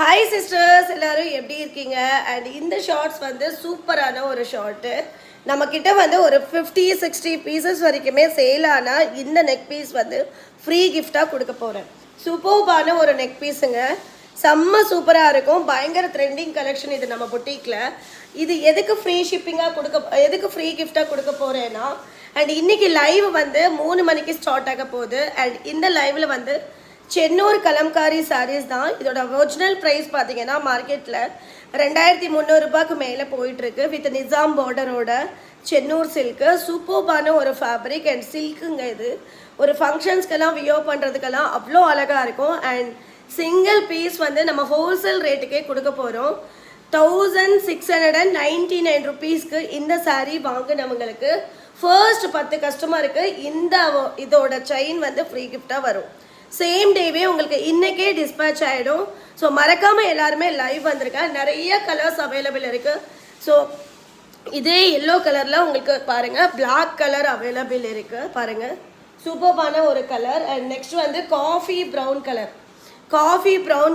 Hi sisters, எல்லாரும் எப்படி இருக்கீங்க? அண்ட் இந்த ஷார்ட்ஸ் வந்து சூப்பரான ஒரு ஷார்ட்டு. நம்மக்கிட்ட வந்து ஒரு 50-60 பீசஸ் வரைக்குமே சேல் ஆனால் இந்த நெக் பீஸ் வந்து ஃப்ரீ கிஃப்டாக கொடுக்க போகிறேன். சூப்பர்பான ஒரு நெக் பீஸுங்க, செம்ம சூப்பராக இருக்கும். பயங்கர ட்ரெண்டிங் கலெக்ஷன் இது நம்ம பொட்டிக்கில். இது எதுக்கு ஃப்ரீ ஷிப்பிங்காக எதுக்கு ஃப்ரீ கிஃப்டாக கொடுக்க போகிறேன்னா, அண்ட் இன்றைக்கி லைவ் வந்து 3 மணிக்கு ஸ்டார்ட் ஆக போகுது. அண்ட் இந்த லைவில் வந்து சென்னூர் கலம்காரி சாரீஸ் தான். இதோட ஒரிஜினல் ப்ரைஸ் பார்த்தீங்கன்னா மார்க்கெட்டில் 2300 ரூபாய்க்கு மேலே போயிட்டுருக்கு. வித் நிசாம் பார்டரோட சென்னூர் சில்க்கு. சூப்பர்பான ஒரு ஃபேப்ரிக் அண்ட் சில்க்குங்க. இது ஒரு ஃபங்க்ஷன்ஸ்க்கெல்லாம் வியோ பண்ணுறதுக்கெல்லாம் அவ்வளோ அழகாக இருக்கும். அண்ட் சிங்கிள் பீஸ் வந்து நம்ம ஹோல்சேல் ரேட்டுக்கே கொடுக்க போகிறோம். 1699 ருபீஸ்க்கு இந்த சாரீ வாங்கினவங்களுக்கு ஃபர்ஸ்ட் 10 கஸ்டமருக்கு இதோட செயின் வந்து ஃப்ரீ கிஃப்டாக வரும். சேம் டேவே உங்களுக்கு இன்றைக்கே டிஸ்பேச் ஆகிடும். ஸோ மறக்காமல் எல்லாருமே லைவ் வந்திருக்கேன். நிறைய கலர்ஸ் அவைலபிள் இருக்குது. ஸோ இதே எல்லோ கலரில் உங்களுக்கு பாருங்கள், பிளாக் கலர் அவைலபிள் இருக்குது. பாருங்கள், சூப்பர்பான ஒரு கலர். அண்ட் நெக்ஸ்ட் வந்து காஃபி ப்ரௌன்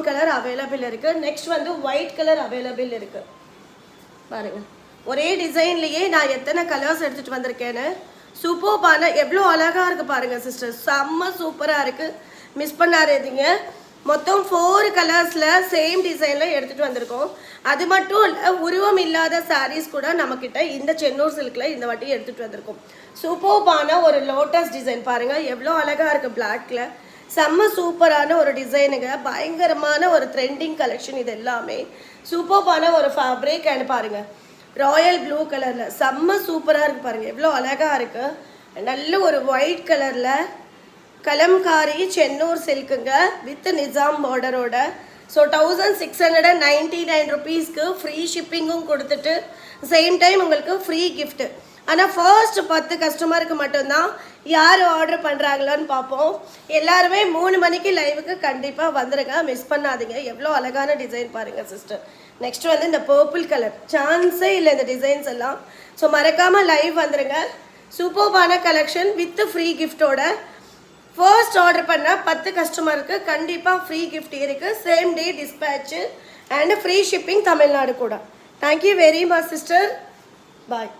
கலர் அவைலபிள் இருக்குது. நெக்ஸ்ட் வந்து ஒயிட் கலர் அவைலபிள் இருக்குது. பாருங்கள், ஒரே டிசைன்லேயே நான் எத்தனை கலர்ஸ் எடுத்துகிட்டு வந்திருக்கேன்னு. சூப்பர்பான எவ்வளோ அழகாக இருக்குது பாருங்கள் சிஸ்டர், செம்ம சூப்பராக இருக்குது. மிஸ் பண்ணாதீங்க. மொத்தம் 4 கலர்ஸில் சேம் டிசைனில் எடுத்துகிட்டு வந்திருக்கோம். அது மட்டும் இல்லை, உருவம் இல்லாத சாரீஸ் கூட நம்மக்கிட்ட இந்த சென்னூர் சில்கில் இந்த வாட்டி எடுத்துகிட்டு வந்திருக்கோம். சூப்பர்பான ஒரு லோட்டஸ் டிசைன் பாருங்கள், எவ்வளோ அழகாக இருக்குது. பிளாக்கில் செம்ம சூப்பரான ஒரு டிசைனுங்க. பயங்கரமான ஒரு ட்ரெண்டிங் கலெக்ஷன் இது எல்லாமே. சூப்பர்பான ஒரு ஃபேப்ரிக். அண்ட் பாருங்கள், ராயல் ப்ளூ கலரில் செம்ம சூப்பராக இருக்குது பாருங்கள், எவ்வளோ அழகாக இருக்குது. நல்ல ஒரு ஒயிட் கலரில் கலம்காரி சென்னூர் சில்க்குங்க வித் நிசாம் பார்டரோட. ஸோ 1699 ருபீஸ்க்கு ஃப்ரீ ஷிப்பிங்கும் கொடுத்துட்டு சேம் டைம் உங்களுக்கு ஃப்ரீ கிஃப்ட்டு. ஆனால் ஃபர்ஸ்ட் 10 கஸ்டமருக்கு மட்டும்தான். யார் ஆர்டர் பண்ணுறாங்களான்னு பார்ப்போம். எல்லாருமே 3 மணிக்கு லைவுக்கு கண்டிப்பாக வந்துடுங்க, மிஸ் பண்ணாதீங்க. எவ்வளோ அழகான டிசைன் பாருங்கள் சிஸ்டர். நெக்ஸ்ட் வந்து இந்த பர்பிள் கலர், சான்ஸே இல்லை இந்த டிசைன்ஸ் எல்லாம். ஸோ மறக்காமல் லைவ் வந்துடுங்க. சூப்பர்பான கலெக்ஷன் வித் ஃப்ரீ கிஃப்டோட. ஃபர்ஸ்ட் ஆர்டர் பண்ண 10 கஸ்டமருக்கு கண்டிப்பாக ஃப்ர கிஃப்ட் இருக்குது. Same day dispatch and free shipping Tamil Nadu கூட. Thank you very much sister. பாய்.